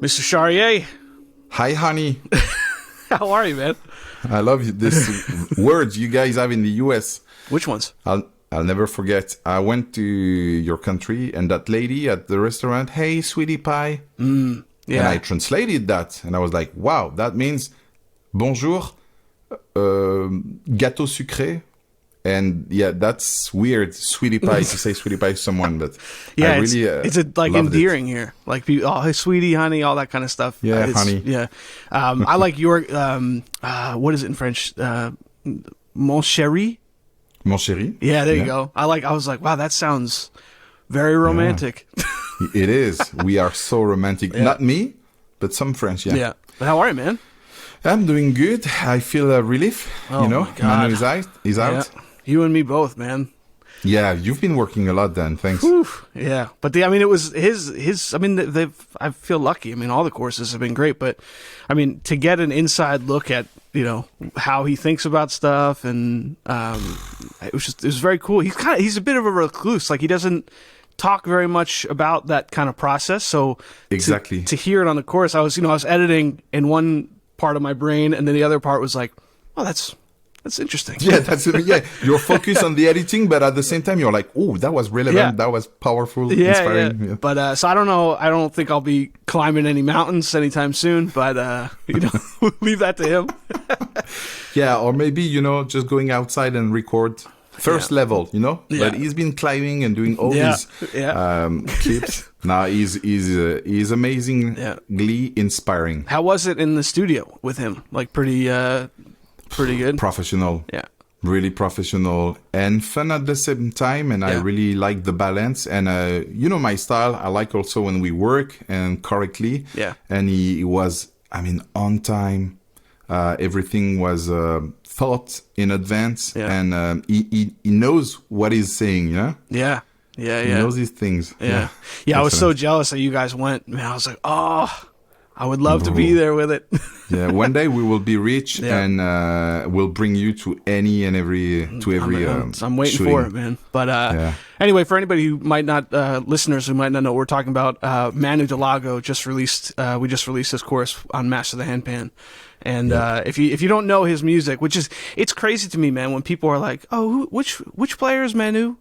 Mr. Charrier. Hi, honey. How are you, man? I love you. This words you guys have in the US. Which ones? I'll never forget. I went to your country and that lady at the restaurant, hey, sweetie pie. Yeah. And I translated that and I was like, wow, that means bonjour, gâteau sucré. And yeah, that's weird, sweetie pie, to say sweetie pie to someone, but yeah, I really it's like endearing here, like oh, hey, sweetie, honey, all that kind of stuff. Yeah, honey. Yeah, I like your what is it in French? Mon chéri. Mon chéri. Yeah, there you go. I was like, wow, that sounds very romantic. Yeah. It is. We are so romantic. Yeah. Not me, but some French. Yeah. Yeah. But how are you, man? I'm doing good. I feel a relief. Oh, you know, my God. Manu is out. Yeah. You and me both, man. Yeah, you've been working a lot then. Thanks. Whew, yeah, but I mean, it was his. I mean, I feel lucky. I mean, all the courses have been great, but I mean, to get an inside look at how he thinks about stuff, and it was very cool. He's a bit of a recluse. Like he doesn't talk very much about that kind of process. So exactly to hear it on the course, I was editing in one part of my brain, and then the other part was like, oh, that's interesting. Yeah, you're focused on the editing, but at the same time, you're like, oh, that was relevant. Yeah. That was powerful, yeah, inspiring. Yeah. But so I don't know. I don't think I'll be climbing any mountains anytime soon. But leave that to him. Yeah, or maybe just going outside and record first level. Yeah. But he's been climbing and doing all these clips. Now he's amazing. Yeah. Glee inspiring. How was it in the studio with him? Like pretty good. Professional. Yeah. Really professional and fun at the same time. And I really like the balance. And, my style, I like also when we work and correctly. Yeah. And he was, on time. Everything was thought in advance. Yeah. And he knows what he's saying, Yeah. Yeah. He knows these things. Yeah. I was so jealous that you guys went. Man, I was like, oh, I would love to be there with it. Yeah, one day we will be rich and we'll bring you to any and every I'm waiting shooting. for it, man. But anyway, for anybody who might not listeners who might not know what we're talking about, Manu Delago just released his course on MasterTheHandpan. And if you don't know his music, it's crazy to me, man, when people are like, "Oh, which player is Manu?"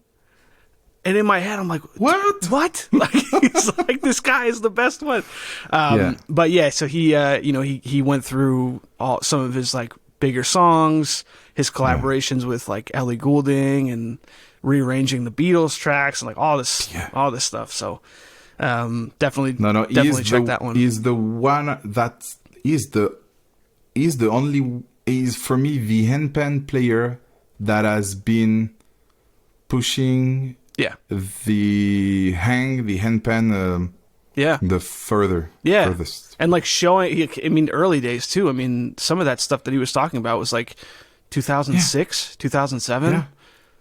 And in my head, I'm like, what? Like, he's like, this guy is the best one. But yeah, so he, he went through some of his like bigger songs, his collaborations with like Ellie Goulding and rearranging the Beatles tracks and like all this stuff. So, definitely check that one. He's the one that is for me, the handpan player that has been pushing the handpan the furthest. And like showing, early days too. I mean, some of that stuff that he was talking about was like 2006, 2007. Yeah.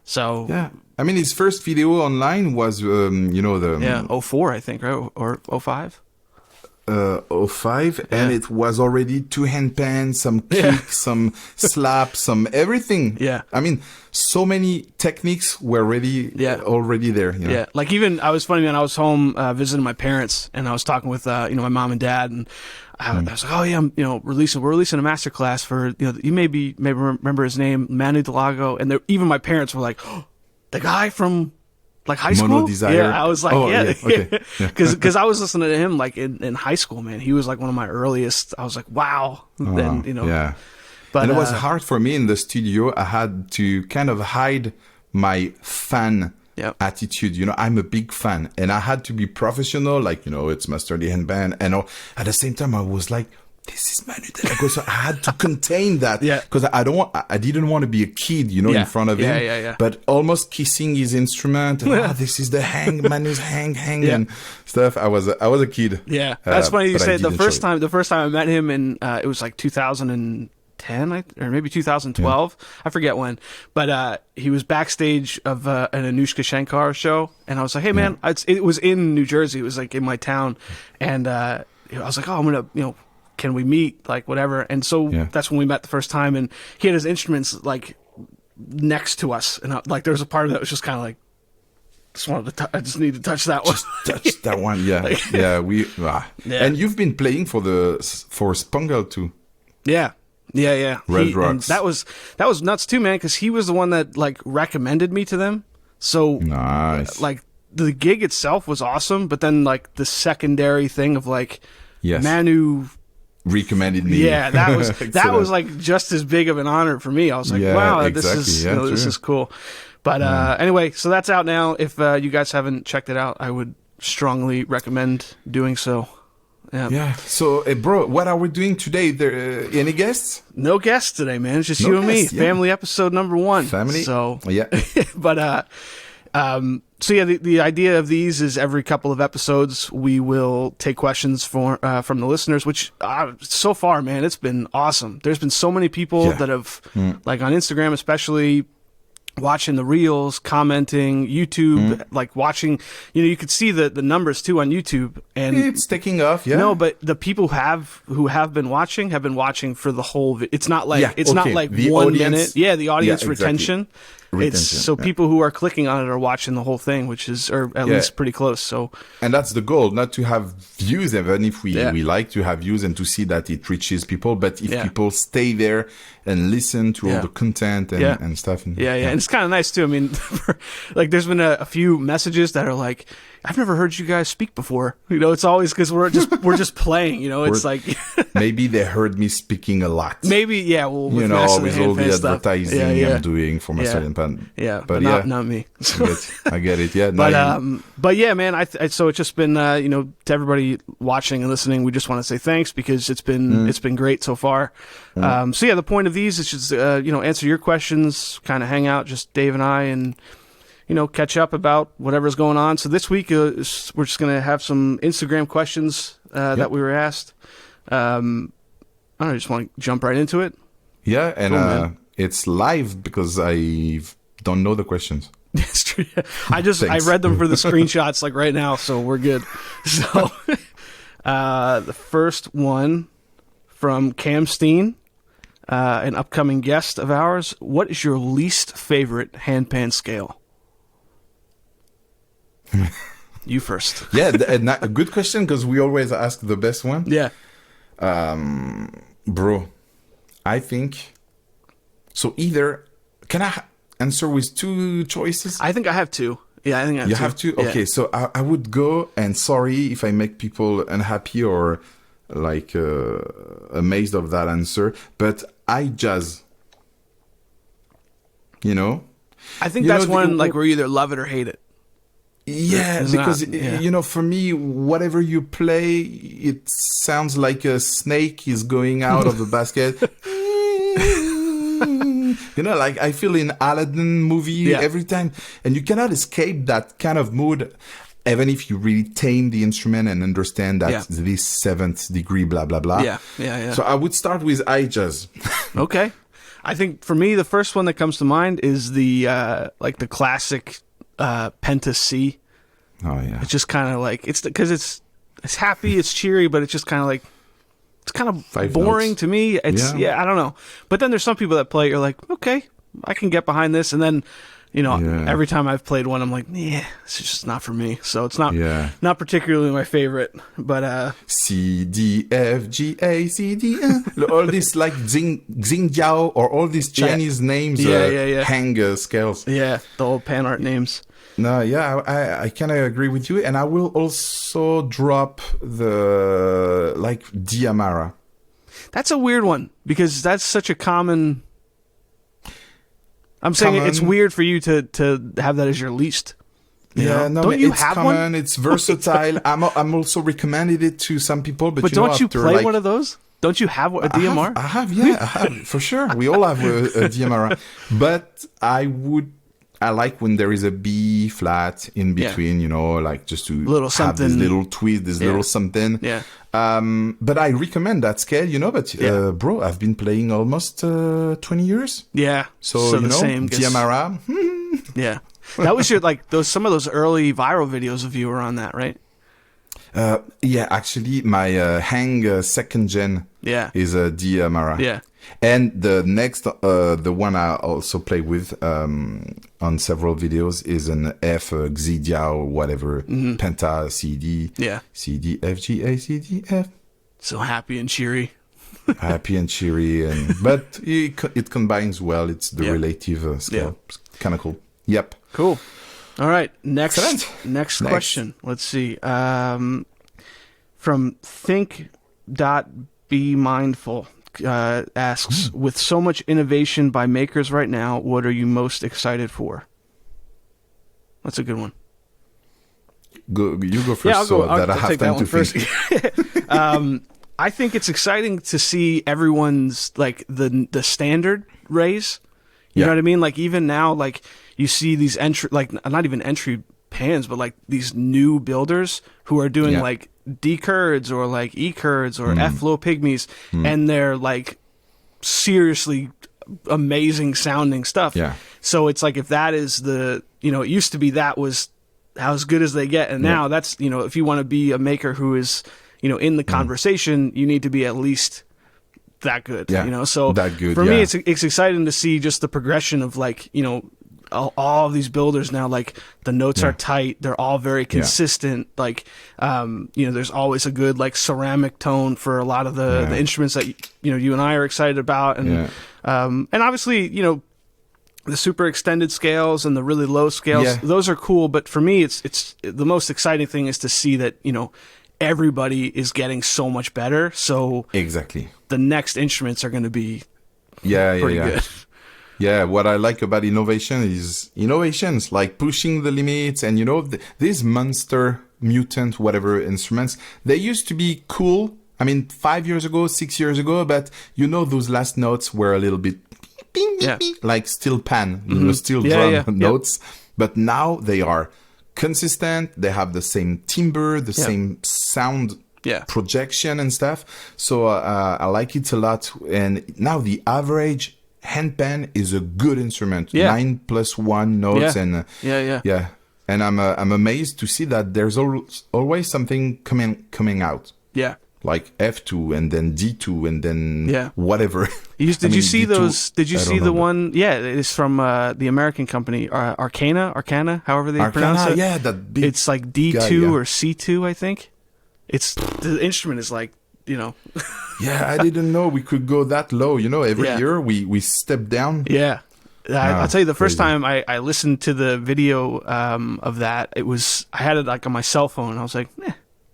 So his first video online was 04, I think, right? Or 05. 05 and it was already two handpans, some kicks, some slaps, some everything. So many techniques were already there. Like even I was funny, man, I was home visiting my parents and I was talking with my mom and dad, and I was like, oh yeah, we're releasing a master class for you maybe remember his name, Manu Delago, and even my parents were like, oh, the guy from like high school? Mono Desire. Yeah, I was like, okay. Because I was listening to him like in high school, man. He was like one of my earliest. I was like, wow. But and it was hard for me in the studio. I had to kind of hide my fan attitude. I'm a big fan, and I had to be professional. Like it's MasterTheHandpan, and at the same time, I was like, this is Manu Delago, so I had to contain that because I didn't want to be a kid, in front of him. But almost kissing his instrument. And, this is the Manu's hang, and stuff. I was a kid. Yeah, that's funny you say. The first time I met him, and it was like 2010 or maybe 2012. I forget when, but he was backstage of an Anushka Shankar show, and I was like, hey man, it was in New Jersey. It was like in my town, and I was like, oh, I'm gonna can we meet, like whatever. And so that's when we met the first time, and he had his instruments like next to us, and like there was a part of that was just kind of like I just need to touch that one. Just touch that one. Yeah. Yeah. And you've been playing for Spungle too. Yeah. Red Rocks. That was nuts too, man, because he was the one that like recommended me to them. So nice. Like the gig itself was awesome, but then like the secondary thing of like Manu recommended me. Yeah, that was like just as big of an honor for me. I was like, wow, exactly. This is cool. But anyway, so that's out now. If you guys haven't checked it out, I would strongly recommend doing so. Yeah. So, bro, what are we doing today? There any guests? No guests today, man. It's just you and me. Yeah. Family episode number 1. Family. So yeah. But so yeah, the idea of these is every couple of episodes we will take questions from the listeners, which so far, man, it's been awesome. There's been so many people that have like on Instagram, especially, watching the reels, commenting, YouTube, like watching, you could see the numbers too on YouTube, and it's taking off. Yeah. No, but the people who have been watching for the whole. It's not like not like the 1 minute. Yeah, the audience retention. It's so people who are clicking on it are watching the whole thing, which is or at least pretty close. So, and that's the goal, not to have views, even if we like to have views and to see that it reaches people. But if people stay there and listen to all the content and stuff, and it's kind of nice too. I mean, like there's been a few messages that are like, I've never heard you guys speak before. It's always because we're just playing. It's like maybe they heard me speaking a lot. Maybe with always all the stuff. advertising I'm doing for MasterTheHandpan. Yeah, but not me. I get it. Yeah, but yeah, man. So it's just been to everybody watching and listening. We just want to say thanks because it's been great so far. So yeah, the point of these is just answer your questions, kind of hang out, just Dave and I, and catch up about whatever's going on. So this week, we're just going to have some Instagram questions that we were asked. I don't know, just want to jump right into it. Yeah, and cool, it's live because I don't know the questions. That's true. I read them for the screenshots like right now, so we're good. So the first one from Cam Steen, an upcoming guest of ours. What is your least favorite handpan scale? You first. Yeah, a good question because we always ask the best one. Yeah. Bro, I think so. Either can I answer with 2 choices? I think I have 2. Yeah, I think I have 2. You have 2? Okay, so I would go, and sorry if I make people unhappy or like amazed of that answer, but I jazz. I think that's one like where you either love it or hate it. Yeah, because for me, whatever you play, it sounds like a snake is going out of the basket. Like I feel in Aladdin movie every time, and you cannot escape that kind of mood, even if you really tame the instrument and understand that this 7th degree, blah blah blah. Yeah. So I would start with iJazz. Okay, I think for me the first one that comes to mind is the the classic Penta C. Oh yeah, it's just kind of like it's because it's happy, it's cheery, but it's just kind of like it's kind of 5 boring notes. To me. It's I don't know. But then there's some people that play, you're like, okay, I can get behind this, and then every time I've played one, I'm like, yeah, it's just not for me. So it's not particularly my favorite. But C D F G A C D all these like Xingjiao or all these Chinese names, hang scales. Yeah, the old pan art names. No, yeah, I kind of agree with you, and I will also drop the Diamara. That's a weird one because that's such a common. I'm saying it's weird for you to have that as your least. No, don't you it's have common. One? It's versatile. I'm also recommended it to some people, but don't you play one of those? Don't you have a DMR? I have for sure. We all have a DMR, but I like when there is a B flat in between, just to little have this little twist, this little something. Yeah. But I recommend that scale, bro, I've been playing almost 20 years. Yeah. So the same. Diamara. Yeah. That was some of those early viral videos of you were on that, right? Yeah, actually, my Hang second gen is a D Mara. Yeah. And the next, the one I also play with on several videos is an F Xidia or whatever, Penta CD, C, D, F, G, A, C, D, F. So happy and cheery. Happy and cheery, but it combines well. It's the relative scale. It's kind of cool. Yep. Cool. All right. Next question. Let's see. From think.bemindful asks, with so much innovation by makers right now, what are you most excited for? That's a good one. You go first. Yeah, I'll go. I'll take that one first. I think it's exciting to see everyone's like the standard raise. You know what I mean? Like even now, like you see these not even entry pans, but like these new builders who are doing like D curds or like E curds or F low pygmies, and they're like seriously amazing sounding stuff. Yeah. So it's like if that is it used to be that was as good as they get, and now that's if you want to be a maker who is in the conversation, you need to be at least that good. So that good, for me, it's exciting to see just the progression of like all of these builders now. Like the notes are tight, they're all very consistent. Like there's always a good like ceramic tone for a lot of the instruments that you and I are excited about, and obviously the super extended scales and the really low scales, those are cool. But for me, it's the most exciting thing is to see that everybody is getting so much better. So exactly, the next instruments are going to be pretty good. Yeah, what I like about innovations like pushing the limits, and these monster mutant whatever instruments, they used to be cool. I mean, 5 years ago, 6 years ago, but those last notes were a little bit like steel pan, steel drum notes. But now they are consistent. They have the same timbre, the same sound projection and stuff. So I like it a lot. And now the average handpan is a good instrument. 9+1 notes and And I'm amazed to see that there's always something coming out. Yeah. Like F2 and then D2 and then whatever. Did you see those? Did you see the one? Yeah, it's from the American company Arcana, however they pronounce it. Yeah, that big. It's like D2 or C2, I think. The instrument is like Yeah, I didn't know we could go that low. Every year we step down. Yeah. I'll tell you, the first time I listened to the video of that, I had it like on my cell phone, and I was like,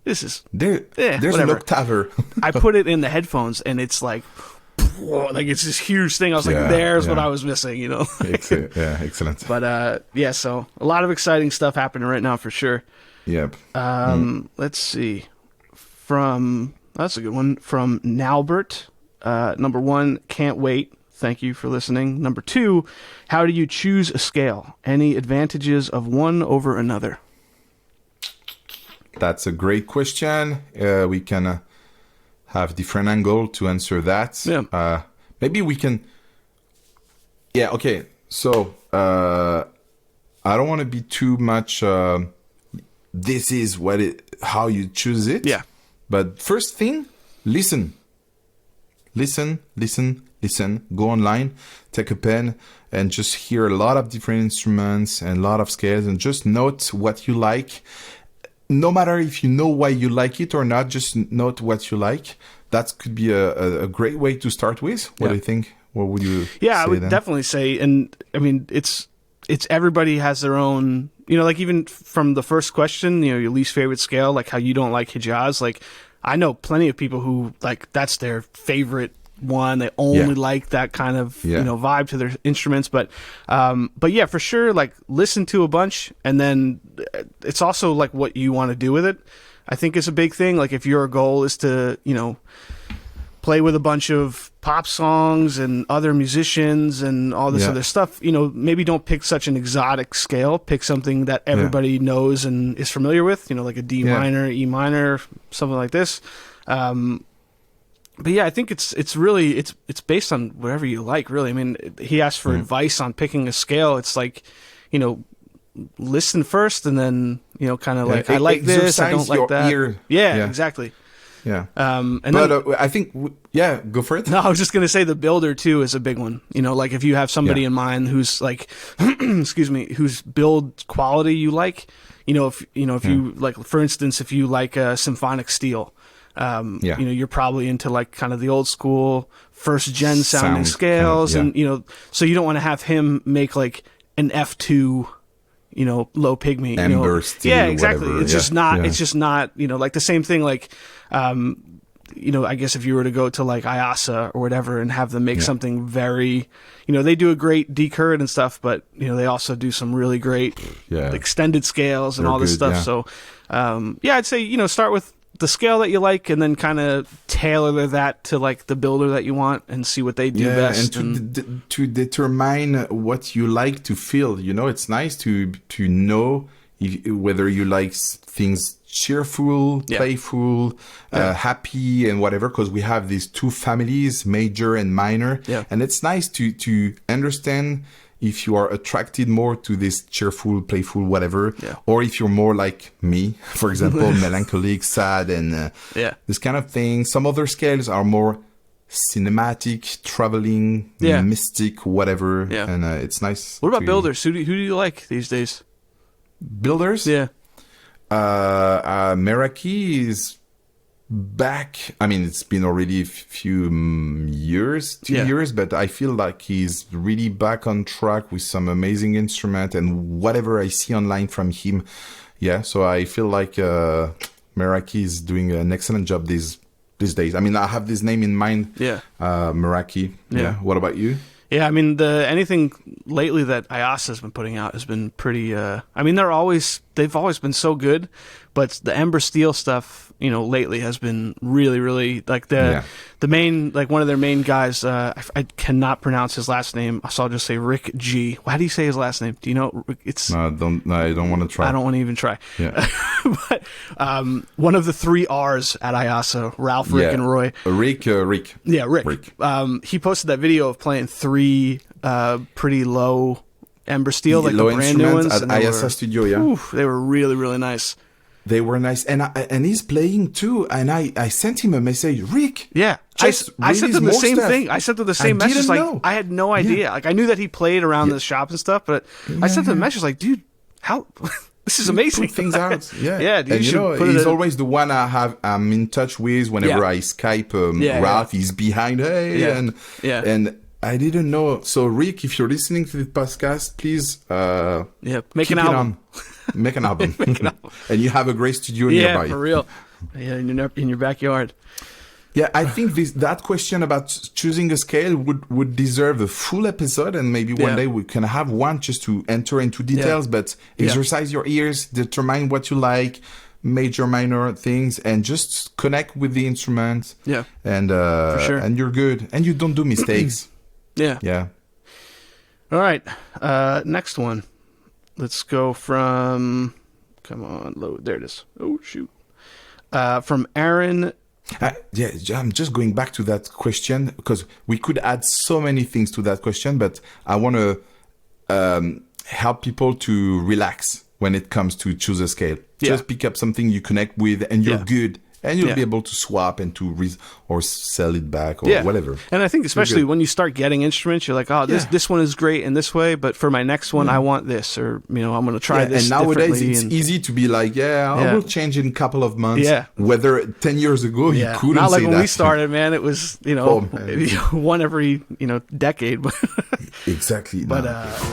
this is there's whatever. An octaver. I put it in the headphones, and it's like it's this huge thing. I was like, there's what I was missing, Excellent. But so a lot of exciting stuff happening right now for sure. Yep. Let's see. That's a good one. From Nalbert. Number 1, can't wait. Thank you for listening. Number 2, how do you choose a scale? Any advantages of one over another? That's a great question. We can have different angle to answer that. Yeah. Maybe we can. Yeah. Okay. So I don't want to be too much. This is how you choose it. Yeah. But first thing, listen. Go online, take a pen, and just hear a lot of different instruments and a lot of scales, and just note what you like. No matter if you know why you like it or not, just note what you like. That could be a great way to start with. What do you think? What would you say I would definitely say, and I mean, it's everybody has their own, like even from the first question, your least favorite scale, like how you don't like Hijaz. Like I know plenty of people who like that's their favorite one. They only like that kind of vibe to their instruments. But yeah, for sure, like listen to a bunch, and then it's also like what you want to do with it. I think is a big thing. Like if your goal is to play with a bunch of pop songs and other musicians and all this other stuff, maybe don't pick such an exotic scale. Pick something that everybody knows and is familiar with. Like a D minor, E minor, something like this. But yeah, I think it's really it's based on whatever you like, really. I mean, he asked for advice on picking a scale. It's like, listen first, and then kind of like I like this, I don't like that. Yeah, exactly. Yeah. And I think go for it. No, I was just gonna say the builder too is a big one. Like if you have somebody in mind who's like, excuse me, whose build quality you like. If you like, for instance, if you like symphonic steel, you're probably into like kind of the old school first gen sounding scales, and so you don't want to have him make like an F2, low pygmy, amber steel, yeah, exactly. Whatever. It's just not. It's just not. Like the same thing. Like, I guess if you were to go to like IASA or whatever and have them make something very, they do a great decurred and stuff, but they also do some really great extended scales and all this stuff. Yeah. So, I'd say start with the scale that you like, and then kind of tailor that to like the builder that you want, and see what they do best. And to determine what you like to feel, it's nice to know whether you like things cheerful, playful, happy, and whatever, because we have these two families, major and minor, and it's nice to understand if you are attracted more to this cheerful, playful, whatever, or if you're more like me, for example, melancholic, sad, and this kind of thing. Some other scales are more cinematic, traveling, mystic, whatever, and it's nice. What about builders? Who do you like these days? Builders? Yeah. Meraki is back. I mean, it's been already a few years, 2 years, but I feel like he's really back on track with some amazing instrument and whatever I see online from him. Yeah, so I feel like Meraki is doing an excellent job these days. I mean, I have this name in mind. Yeah. Meraki. Yeah. What about you? Yeah, I mean, anything lately that IASA has been putting out has been pretty. I mean, they've always been so good, but the Ember Steel stuff, lately has been really, really like the main, like one of their main guys. I cannot pronounce his last name, so I'll just say Rick G. How do you say his last name? Do you know? I don't want to try. I don't want to even try. Yeah. But one of the 3 R's at IASA, Ralph, Rick, and Roy. Rick. Yeah, Rick. He posted that video of playing 3 pretty low Ember Steel, like the brand new ones at IASA Studio. Yeah, they were really, really nice. They were nice, and he's playing too. And I sent him a message, Rick. Yeah, I sent him the same thing. I sent him the same message. Like, I had no idea. Like, I knew that he played around the shop and stuff, but I sent him a message like, dude, how? This is amazing. Put things out. Yeah, yeah. Dude, and he's always the one I'm in touch with whenever I Skype Ralph. He's behind. And I didn't know. So Rick, if you're listening to the podcast, please make an album. Make an album. And you have a great studio nearby. Yeah, for real. Yeah, in your backyard. Yeah, I think that question about choosing a scale would deserve a full episode, and maybe one day we can have one just to enter into details, but exercise your ears, determine what you like, major, minor things, and just connect with the instrument. Yeah. And for sure. And you're good. And you don't do mistakes. Yeah. Yeah. All right. Next one. Let's go from... Come on, load. There it is. Oh, shoot. From Aaron... I'm just going back to that question because we could add so many things to that question, but I want to help people to relax when it comes to choose a scale. Just pick up something you connect with and you're good. And you'll be able to swap and or sell it back or whatever. And I think especially when you start getting instruments, you're like, oh, this one is great in this way, but for my next one, I want this, or I'm going to try this. And nowadays, it's easy to be like, I will change in a couple of months. Yeah. Whether 10 years ago you couldn't not like say when that. We started, man. It was one every decade. Exactly. But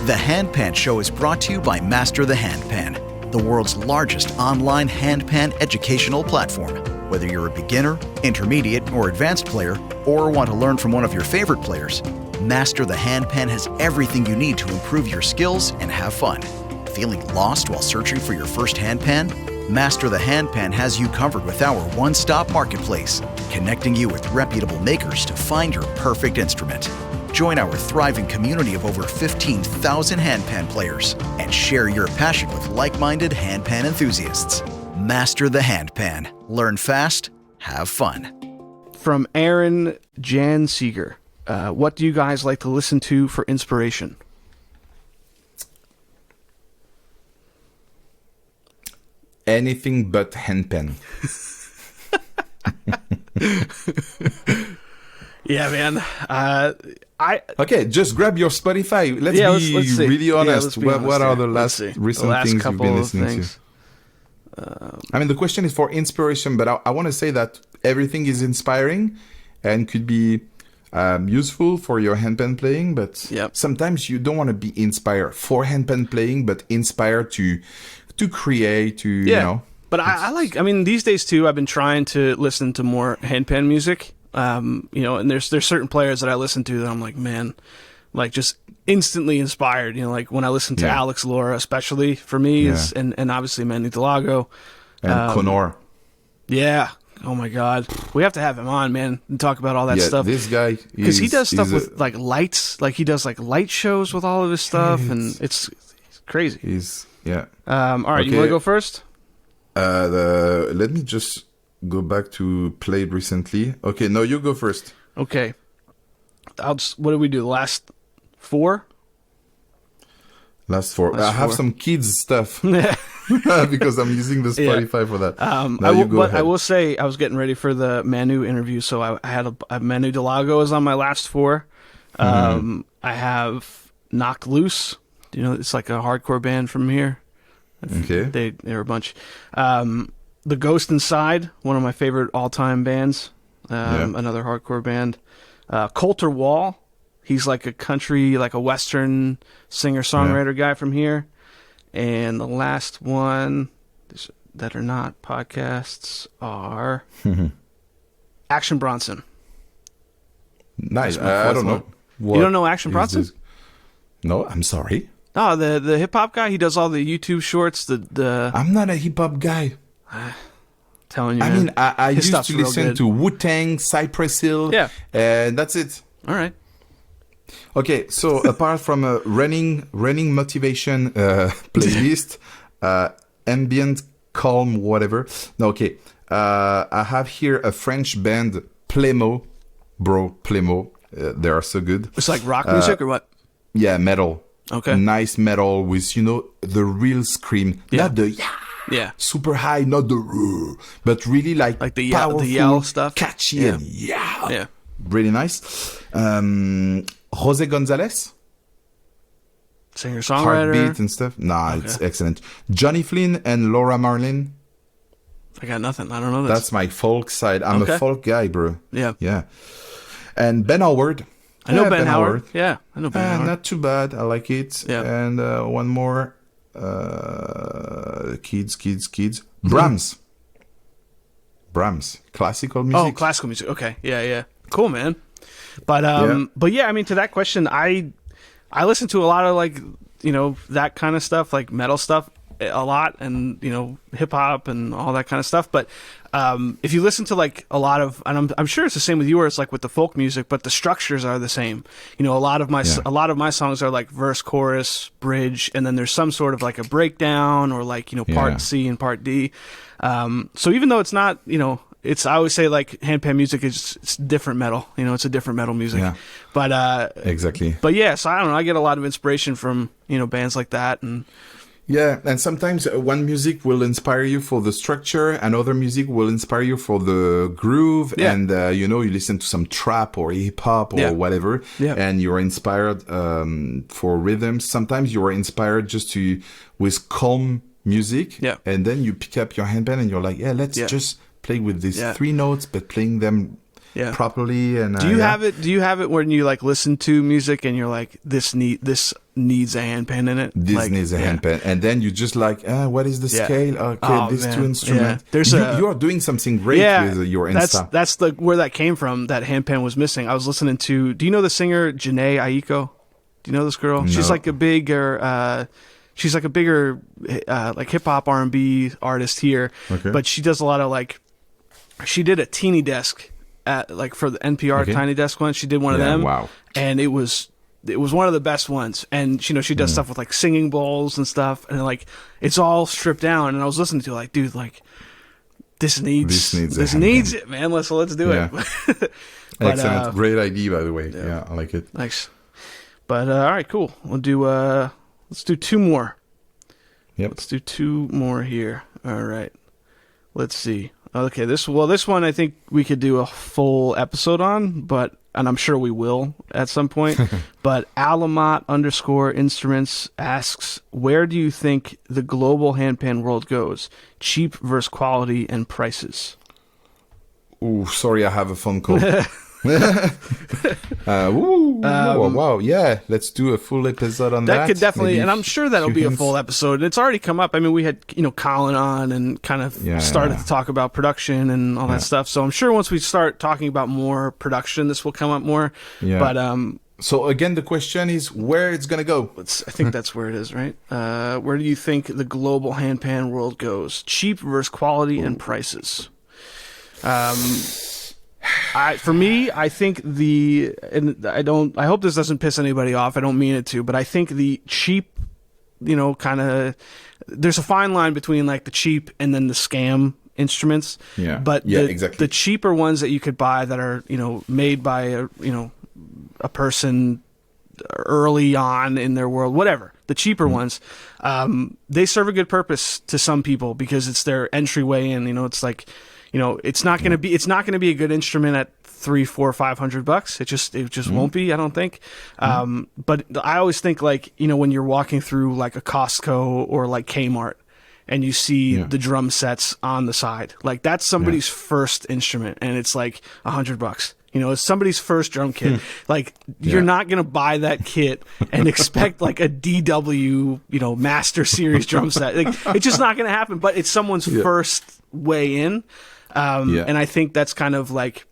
the Handpan Show is brought to you by Master the Handpan, the world's largest online handpan educational platform. Whether you're a beginner, intermediate, or advanced player, or want to learn from one of your favorite players, Master the Handpan has everything you need to improve your skills and have fun. Feeling lost while searching for your first handpan? Master the Handpan has you covered with our one-stop marketplace, connecting you with reputable makers to find your perfect instrument. Join our thriving community of over 15,000 handpan players and share your passion with like-minded handpan enthusiasts. Master the Handpan. Learn fast, have fun. From Aaron Jan Seeger, what do you guys like to listen to for inspiration? anything but handpan. Yeah, man. Okay, just grab your Spotify. Let's be really honest. What are the last recent things you've been listening to? I mean, the question is for inspiration, but I want to say that everything is inspiring and could be useful for your handpan playing, but sometimes you don't want to be inspired for handpan playing, but inspired to create, you know. But I mean, these days too, I've been trying to listen to more handpan music. You know, and there's certain players that I listen to that I'm like, man, like just instantly inspired. You know, like when I listen to Alex Laura, especially for me, is and obviously Manu Delago and Connor. Yeah. Oh my God, we have to have him on, man, and talk about all that stuff. This guy, because he does stuff with like lights, like he does like light shows with all of his stuff, and it's crazy. All right, you want to go first? Let me just go back to played recently. Okay, no, you go first. Okay. What did we do? Last four? Last four. I have some kids stuff because I'm using the Spotify for that. I will say I was getting ready for the Manu interview, so I had a Manu Delago is on my last four. I have Knocked Loose. You know, it's like a hardcore band from here. Okay. They're a bunch. The Ghost Inside, one of my favorite all-time bands. Another hardcore band. Coulter Wall, he's like a country, like a Western singer-songwriter guy from here. And the last one that are not podcasts are Action Bronson. Nice. I don't know. You don't know Action Bronson? No, I'm sorry. Oh, the hip-hop guy? He does all the YouTube shorts. I'm not a hip-hop guy. Telling you, I man. mean, I used to listen to Wu-Tang, Cypress Hill, and that's it. All right. Okay, so apart from a running motivation playlist, ambient, calm, whatever. No, okay. I have here a French band, Plémo. Bro, Plémo. They are so good. It's like rock music or what? Yeah, metal. Okay. Nice metal with, you know, the real scream. Not the super high, not the but really like the powerful, the yell stuff, catchy, and really nice. Jose Gonzalez, singer-songwriter, Heartbeat and stuff. It's excellent. Johnny Flynn and Laura Marlin. I got nothing. I don't know this. That's my folk side. I'm a folk guy, bro. Yeah. And Ben Howard. I know Ben Howard. Yeah, I know Ben Howard. Not too bad. I like it. Yeah. And one more. Kids. Brahms. Classical music. Oh, classical music. Okay. Yeah. Cool, man. But yeah, I mean, to that question, I listen to a lot of, like, you know, that kind of stuff, like metal stuff a lot, and, you know, hip hop and all that kind of stuff. But if you listen to like a lot of, and I'm sure it's the same with you, where it's like with the folk music, but the structures are the same. You know, a lot of my songs are like verse, chorus, bridge, and then there's some sort of like a breakdown or like, you know, part C and part D. So even though it's not, you know, I always say like handpan music it's different metal. You know, it's a different metal music. Yeah. But exactly. But yeah, so I don't know. I get a lot of inspiration from, you know, bands like that. And yeah, and sometimes one music will inspire you for the structure, and other music will inspire you for the groove, and you know, you listen to some trap or hip hop or whatever, and you're inspired for rhythms. Sometimes you are inspired just with calm music, and then you pick up your handpan and you're like, let's just play with these three notes, but playing them properly. And do you have it? Do you have it when you like listen to music and you're like, this needs a handpan in it? This needs a handpan, and then you just like, what is the scale? Okay, these two instruments. You are doing something great with your Insta. That's where that came from. That handpan was missing. I was listening to. Do you know the singer Janae Aiko? Do you know this girl? No. She's like a bigger. She's like a bigger like hip hop R&B artist here, but she does a lot of like. She did a Teeny Desk at like for the NPR Tiny Desk one. She did one of them, and it was one of the best ones. And you know, she does stuff with like singing bowls and stuff, and like it's all stripped down. And I was listening to it, like, dude, like this needs it, man. Let's do it. But, excellent, great idea, by the way. Yeah, I like it. Nice. But all right, cool. We'll do let's do two more. Yep. Let's do 2 more here. All right. Let's see. Okay, this one I think we could do a full episode on, and I'm sure we will at some point. But Alamat_instruments asks, where do you think the global handpan world goes? Cheap versus quality and prices. Ooh, sorry, I have a phone call. Wow. Yeah, let's do a full episode on that. That could definitely, Maybe and I'm sure that'll be a full episode. It's already come up. I mean, we had, Colin on and kind of started to talk about production and all that stuff. So I'm sure once we start talking about more production, this will come up more. Yeah. But, so again, the question is where it's going to go. I think that's where it is, right? Where do you think the global handpan world goes? Cheap versus quality and prices. For me, I think I hope this doesn't piss anybody off. I don't mean it to, but I think the cheap, kind of, there's a fine line between like the cheap and then the scam instruments. Yeah. But exactly. The cheaper ones that you could buy that are, made by a person early on in their world, whatever, the cheaper ones, they serve a good purpose to some people because it's their entryway in, it's like, it's not going to be a good instrument at $300, $400, $500. It just won't be, I don't think. But I always think like, when you're walking through like a Costco or like Kmart and you see the drum sets on the side, like that's somebody's first instrument and it's like $100. It's somebody's first drum kit. Like you're not going to buy that kit and expect like a DW, Master Series drum set. Like it's just not going to happen, but it's someone's first way in. And I think that's kind of like,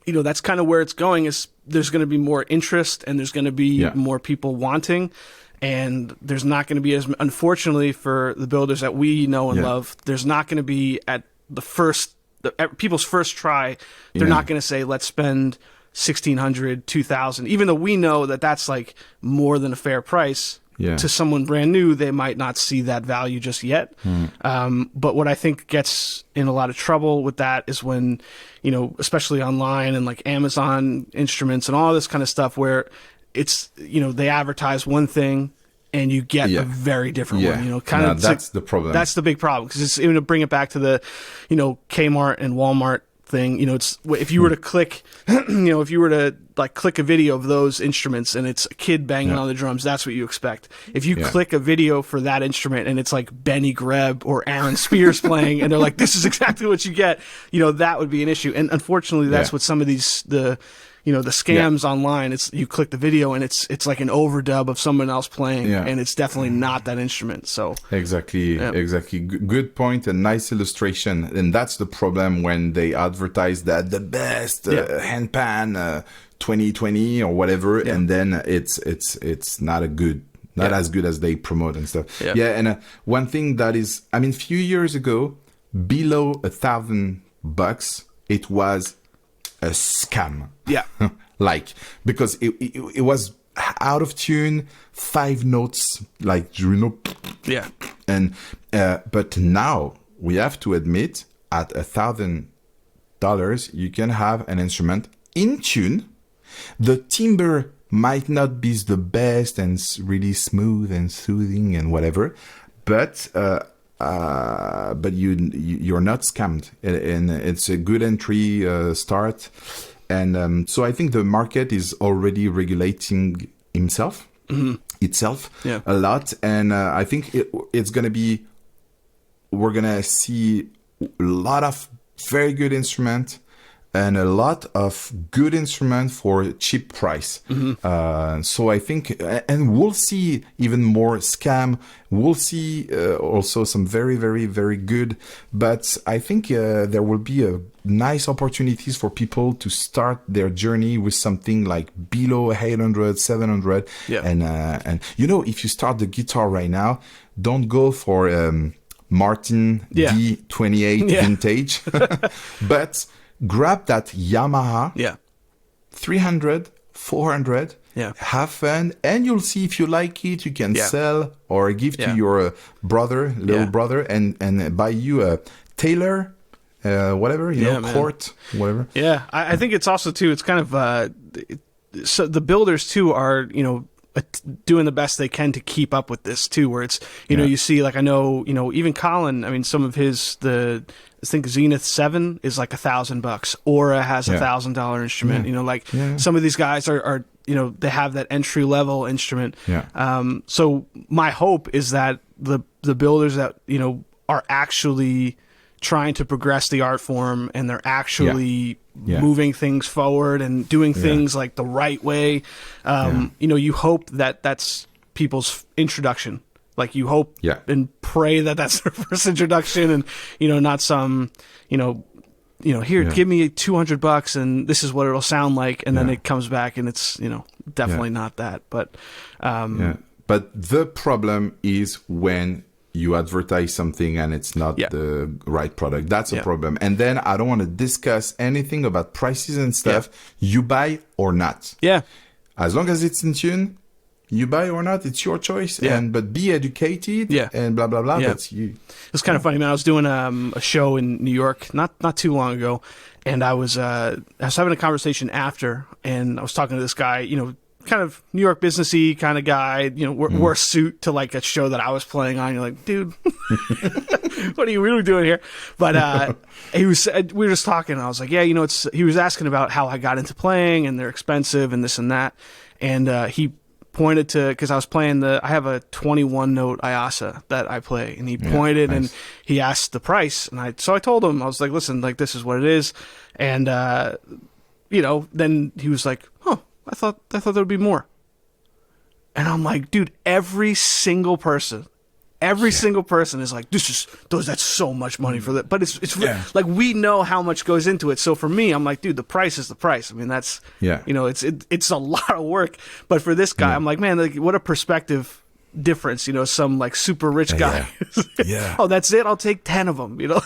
that's kind of where it's going is there's going to be more interest and there's going to be more people wanting. And there's not going to be unfortunately for the builders that we know and love, there's not going to be at people's first try, they're not going to say, let's spend $1,600, $2,000, even though we know that that's like more than a fair price. To someone brand new, they might not see that value just yet. But what I think gets in a lot of trouble with that is when, especially online and like Amazon instruments and all this kind of stuff where it's, they advertise one thing and you get a very different one, that's the problem. That's the big problem because it's even to bring it back to the, Kmart and Walmart thing, it's if you were to click, if you were to like click a video of those instruments and it's a kid banging on the drums, that's what you expect. If you click a video for that instrument and it's like Benny Greb or Aaron Spears playing and they're like, this is exactly what you get, that would be an issue. And unfortunately, that's what some of these, the scams online, it's you click the video and it's like an overdub of someone else playing and it's definitely not that instrument. So exactly. Good point and nice illustration. And that's the problem when they advertise that the best handpan 2020 or whatever, and then it's not as good as they promote and stuff. And one thing that is, I mean, few years ago, below $1,000, it was a scam. Like, because it was out of tune, 5 notes, like, and but now we have to admit at $1,000 you can have an instrument in tune. The timbre might not be the best and really smooth and soothing and whatever, but you're not scammed, and it's a good entry start. And so I think the market is already regulating itself a lot. And I think it's going to be, we're going to see a lot of very good instruments and a lot of good instrument for a cheap price. So I think, and we'll see even more scam. We'll see also some very, very, very good. But I think there will be a nice opportunities for people to start their journey with something like below 800, 700. And if you start the guitar right now, don't go for Martin D28 vintage, but grab that Yamaha 300, 400, have fun, and you'll see if you like it, you can sell or give to your little brother, and buy you a Taylor, whatever, Court, whatever. I think it's also too, it's kind of, so the builders too are, doing the best they can to keep up with this too, where it's, you know, you see, like, I know, you know, even Colin, I mean, some of his, I think Zenith 7 is like $1,000. Aura has $1,000 instrument, you know, like some of these guys are, you know, they have that entry level instrument. So my hope is that the builders that, you know, are actually trying to progress the art form, and they're actually moving things forward and doing things like the right way. You know, you hope that that's people's introduction. Like, you hope and pray that that's their first introduction, and, you know, not some, you know, here, give me $200 and this is what it'll sound like. And then it comes back and it's, you know, definitely not that. But, but the problem is when you advertise something and it's not the right product. That's a problem. And then I don't want to discuss anything about prices and stuff. You buy or not. As long as it's in tune, you buy or not, it's your choice. But be educated and blah, blah, blah. That's you. It's kind of funny, man. I was doing a show in New York not too long ago, and I was having a conversation after, and I was talking to this guy, you know, kind of New York businessy kind of guy, you know, wore a suit to like a show that I was playing on. You're like, dude, what are you really doing here? But we were just talking, and I was like, yeah, you know, he was asking about how I got into playing, and they're expensive and this and that. And he pointed to, because I was playing I have a 21 note IASA that I play, and he pointed and he asked the price, and so I told him, I was like, listen, like, this is what it is. And you know, then he was like, huh, I thought there would be more. And I'm like, dude, every single person is like, that's so much money for that. But it's like, we know how much goes into it. So for me, I'm like, dude, the price is the price. I mean, that's, you know, it's a lot of work. But for this guy, I'm like, man, like, what a perspective difference. You know, some like super rich guy. Oh, that's it. I'll take 10 of them, you know.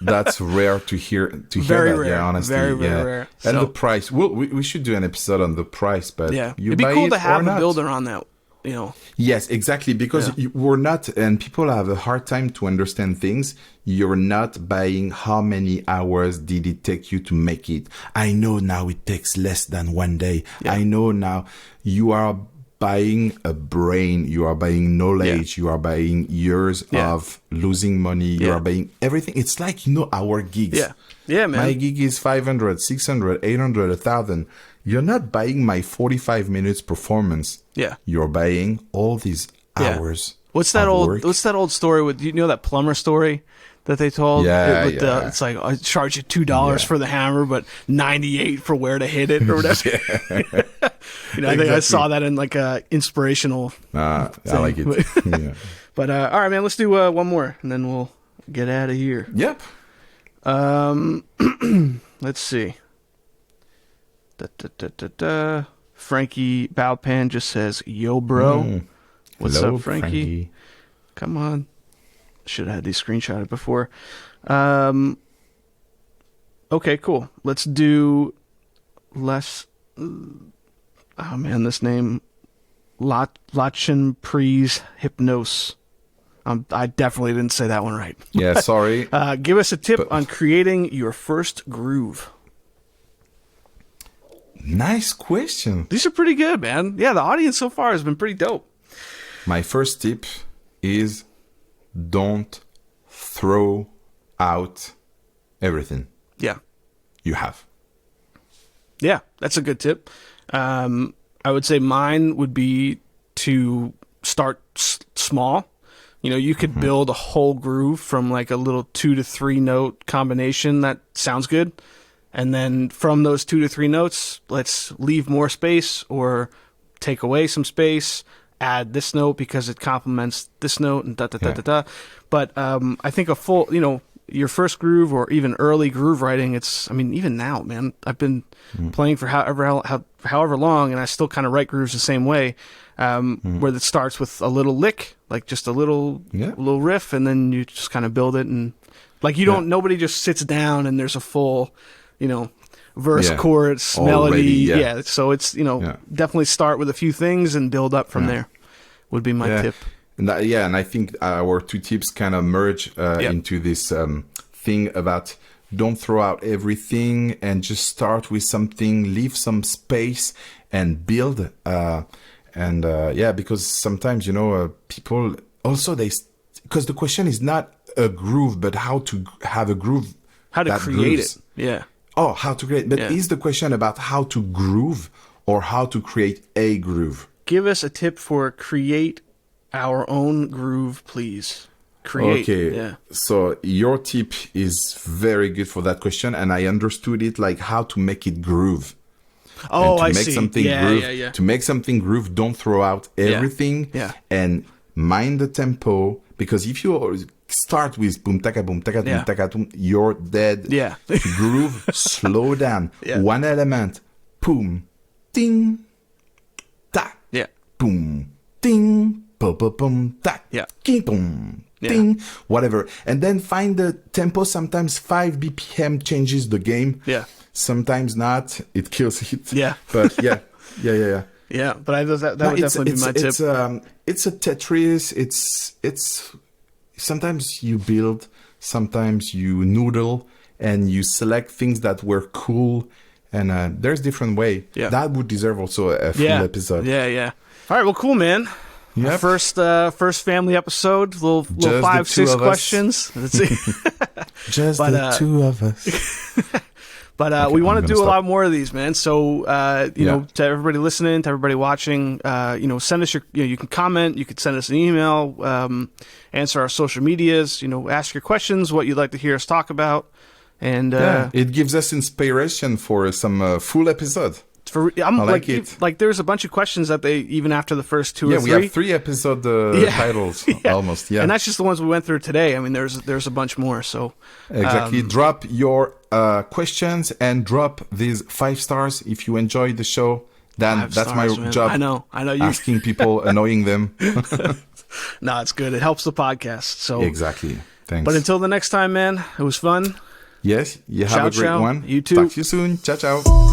That's rare to hear very that, rare. Honestly. Very rare. And the price, we should do an episode on the price, but it'd be cool to have a builder on that, you know. Yes, exactly, because we're not, and people have a hard time to understand things. You're not buying how many hours did it take you to make it. I know now it takes less than 1 day. I know now. You are buying a brain, you are buying knowledge, you are buying years of losing money, you are buying everything. It's like, you know, our gigs. Man. My gig is 500, 600, 800, 1,000. You're not buying my 45 minutes performance. You're buying all these hours. What's that old story with, you know, that plumber story that they told? It's like, I charge you $2 for the hammer, but $98 for where to hit it or whatever. You know, I think I saw that in like a inspirational thing. I like it. But all right, man, let's do one more and then we'll get out of here. Yep. Let's see. Frankie Balpan just says, yo, bro. What's Hello, up, Frankie? Come on. Should have had these screenshotted before. Okay, cool. Let's do less. Oh man, this name, Lachen Pries Hypnos. I definitely didn't say that one right. Yeah, sorry. Give us a tip on creating your first groove. Nice question. These are pretty good, man. Yeah, the audience so far has been pretty dope. My first tip is don't throw out everything. You have. Yeah, that's a good tip. I would say mine would be to start small. You know, you could build a whole groove from like a little 2 to 3 note combination that sounds good. And then from those 2 to 3 notes, let's leave more space or take away some space, add this note because it complements this note and da-da-da-da-da. But I think a full, you know, your first groove or even early groove writing, even now, man, I've been playing for however long, and I still kind of write grooves the same way, where it starts with a little lick, like just a little riff, and then you just kind of build it. And like, nobody just sits down and there's a full, you know, verse, chorus, melody. So it's, you know, definitely start with a few things and build up from there would be my tip. And I think our 2 tips kind of merge into this thing about don't throw out everything and just start with something, leave some space and build. And because sometimes, people also, because the question is not a groove, but how to have a groove. How to create grooves. it. Yeah. Oh, how to create. But is the question about how to groove or how to create a groove? Give us a tip for create our own groove, please. Create. Okay. Yeah. So your tip is very good for that question. And I understood it like how to make it groove. Oh, I see. Something groove, To make something groove, don't throw out everything. Yeah. And mind the tempo. Because if you start with boom taka boom taka boom taka boom, you're dead. Yeah. To groove, slow down. Yeah. One element, boom, ding, ta, Yeah. boom, ding, boom, boom, boom, ta, Yeah. king, boom, ding, whatever. And then find the tempo. Sometimes 5 BPM changes the game. Yeah. Sometimes not. It kills it. Yeah. But yeah. Yeah, but that would definitely be my tip. It's a Tetris. It's sometimes you build, sometimes you noodle, and you select things that were cool. And there's different way. Yeah. That would deserve also a full episode. Yeah. All right, well, cool, man. Yep. First family episode, little 5-6 questions. Let's see. Just the two of us. But we want to do a lot more of these, man. So, to everybody listening, to everybody watching, send us you can comment, you could send us an email, answer our social medias, ask your questions, what you'd like to hear us talk about. And it gives us inspiration for some full episode. I like it. Like there's a bunch of questions that they, even after the first 2 or 3. Yeah, we have 3 episode titles almost. Yeah. And that's just the ones we went through today. I mean, there's a bunch more. So exactly. Drop your questions and drop these 5 stars if you enjoyed the show. Then that's my job. I know. You asking people, annoying them. No, it's good. It helps the podcast. So exactly. Thanks. But until the next time, man, it was fun. Yes. You have a great one. You too. Talk to you soon. Ciao, ciao.